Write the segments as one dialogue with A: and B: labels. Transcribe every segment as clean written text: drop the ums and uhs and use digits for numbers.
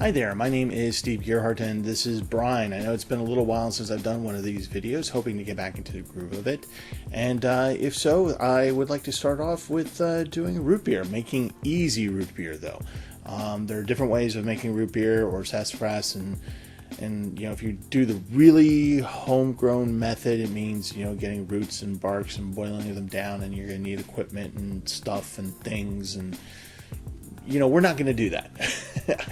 A: Hi there, my name is Steve Gerhardt and this is Brian. I know it's been a little while since I've done one of these videos, hoping to get back into the groove of it. And if so, I would like to start off with doing root beer, making easy root beer though. There are different ways of making root beer or sassafras, and you know, if you do the really homegrown method, it means, you know, getting roots and barks and boiling them down, and you're going to need equipment and stuff and things, and you know, we're not going to do that.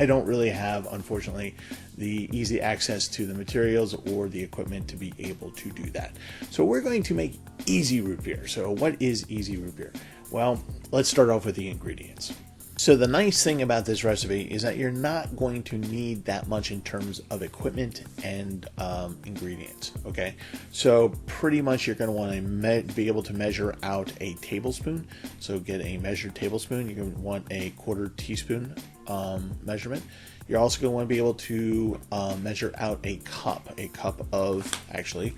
A: I don't really have, unfortunately, the easy access to the materials or the equipment to be able to do that. So we're going to make easy root beer. So what is easy root beer? Well, let's start off with the ingredients. So the nice thing about this recipe is that you're not going to need that much in terms of equipment and ingredients, okay? So pretty much you're going to want to be able to measure out a tablespoon. So get a measured tablespoon. You're going to want a 1/4 teaspoon measurement. You're also going to want to be able to measure out a cup of actually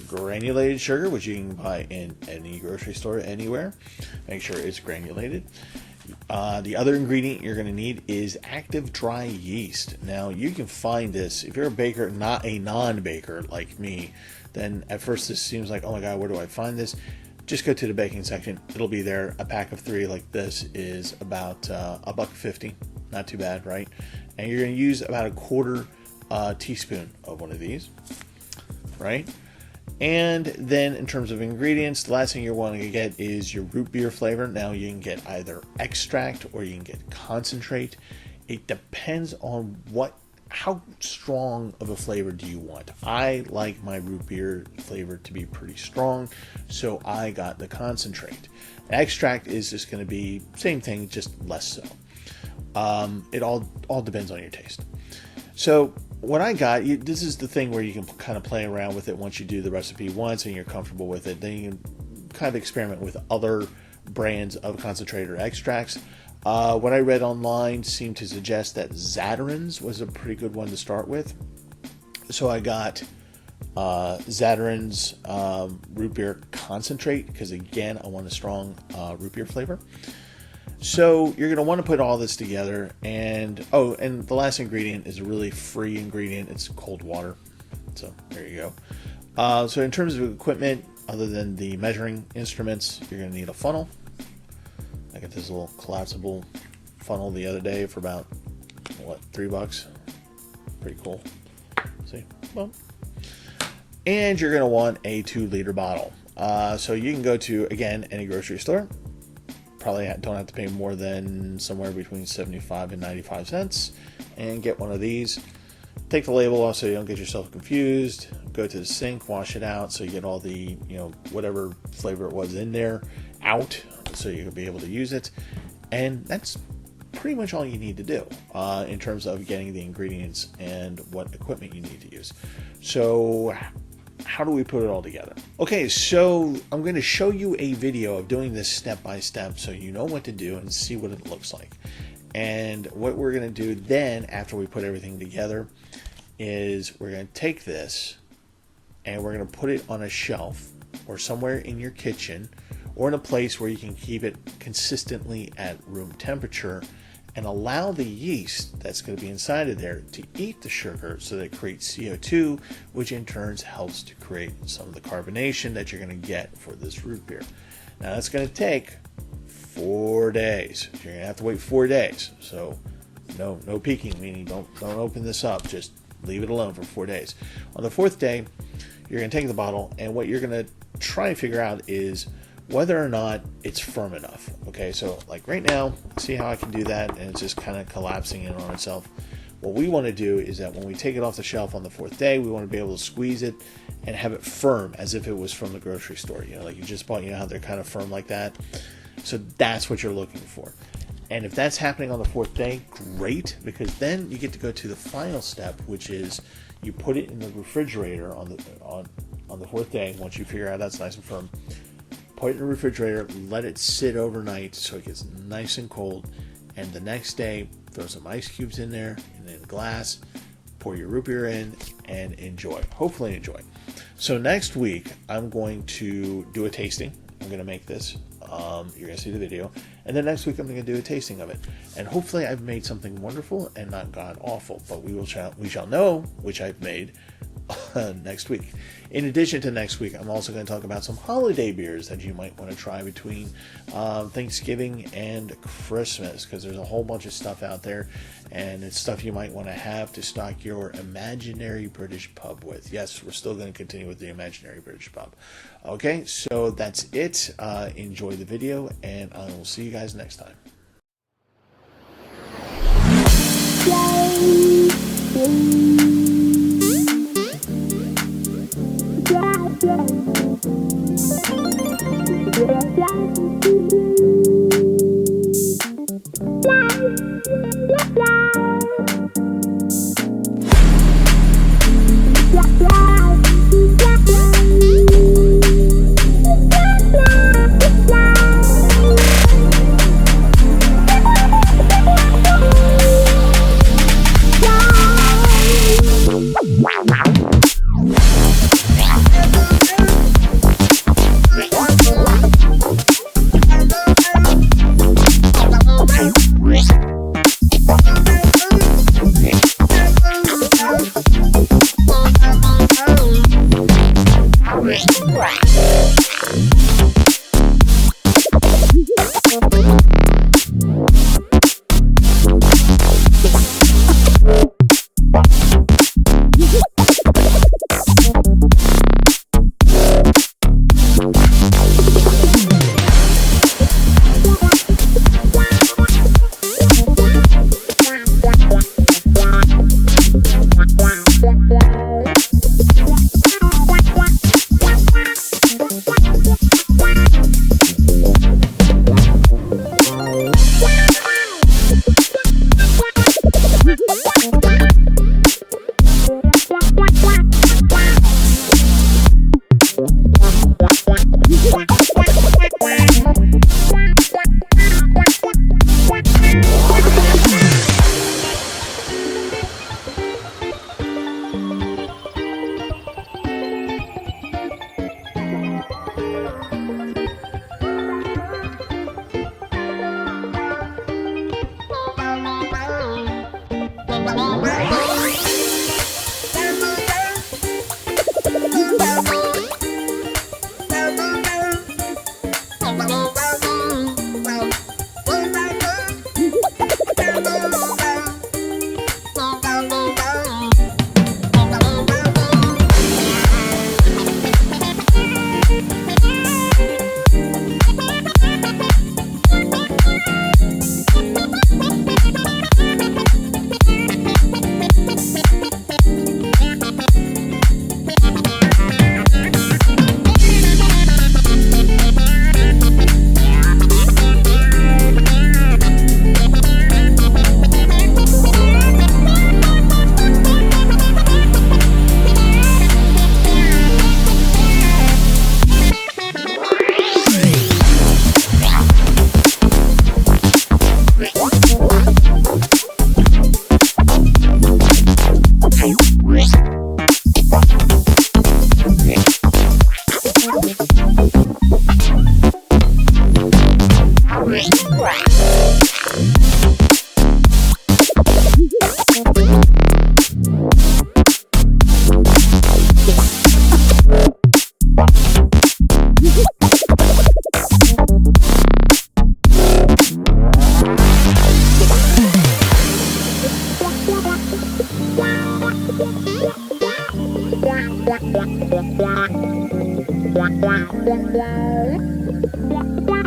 A: granulated sugar, which you can buy in any grocery store anywhere. Make sure it's granulated. The other ingredient you're going to need is active dry yeast. Now you can find this if you're a baker, not a non-baker like me. Then at first this seems like, oh my god, where do I find this? Just go to the baking section. It'll be there. A pack of 3 like this is about $1.50. Not too bad, right? And you're going to use about a 1/4 teaspoon of one of these, right? And then in terms of ingredients, the last thing you're wanting to get is your root beer flavor. Now you can get either extract or you can get concentrate. It depends on how strong of a flavor do you want. I like my root beer flavor to be pretty strong, so I got the concentrate. Extract is just going to be same thing, just less so. It all depends on your taste. So what I got, this is the thing where you can kind of play around with it once you do the recipe once and you're comfortable with it. Then you can kind of experiment with other brands of concentrate or extracts. What I read online seemed to suggest that Zatarain's was a pretty good one to start with. So I got Zatarain's root beer concentrate because, again, I want a strong root beer flavor. So you're going to want to put all this together, and the last ingredient is a really free ingredient. It's cold water. So there you go. So in terms of equipment, other than the measuring instruments, you're going to need a funnel. I got this little collapsible funnel the other day for about, $3? Pretty cool. See? Well, and you're going to want a 2-liter bottle. So you can go to, again, any grocery store. Probably don't have to pay more than somewhere between 75 and 95 cents and get one of these. Take the label off so you don't get yourself confused. Go to the sink, wash it out so you get all the, whatever flavor it was in there out so you can be able to use it. And that's pretty much all you need to do in terms of getting the ingredients and what equipment you need to use. So how do we put it all together? Okay, so I'm going to show you a video of doing this step by step so you know what to do and see what it looks like. And what we're going to do then, after we put everything together, is we're going to take this and we're going to put it on a shelf or somewhere in your kitchen or in a place where you can keep it consistently at room temperature and allow the yeast that's going to be inside of there to eat the sugar so that it creates CO2, which in turn helps to create some of the carbonation that you're going to get for this root beer. Now that's going to take 4 days. You're going to have to wait 4 days. So no peeking, meaning don't open this up. Just leave it alone for 4 days. On the 4th day, you're going to take the bottle, and what you're going to try and figure out is whether or not it's firm enough. Okay, so like right now, see how I can do that, and it's just kind of collapsing in on itself. What we want to do is that when we take it off the shelf on the 4th day, we want to be able to squeeze it and have it firm as if it was from the grocery store. Like you just bought, how they're kind of firm like that. So that's what you're looking for. And if that's happening on the 4th day, great, because then you get to go to the final step, which is you put it in the refrigerator on the 4th day. Once you figure out that's nice and firm, put it in the refrigerator, let it sit overnight so it gets nice and cold, and the next day throw some ice cubes in there and in a glass, pour your root beer in, and enjoy. Hopefully enjoy. So next week I'm going to do a tasting. I'm going to make this You're going to see the video. And then next week I'm going to do a tasting of it. And hopefully I've made something wonderful and not god awful. But we shall know which I've made next week. In addition to next week, I'm also going to talk about some holiday beers that you might want to try between Thanksgiving and Christmas, because there's a whole bunch of stuff out there, and it's stuff you might want to have to stock your imaginary British pub with. Yes, we're still going to continue with the imaginary British pub. Okay, so that's it. Enjoy the video, and I will see you guys next time.
B: Blah, blah, blah.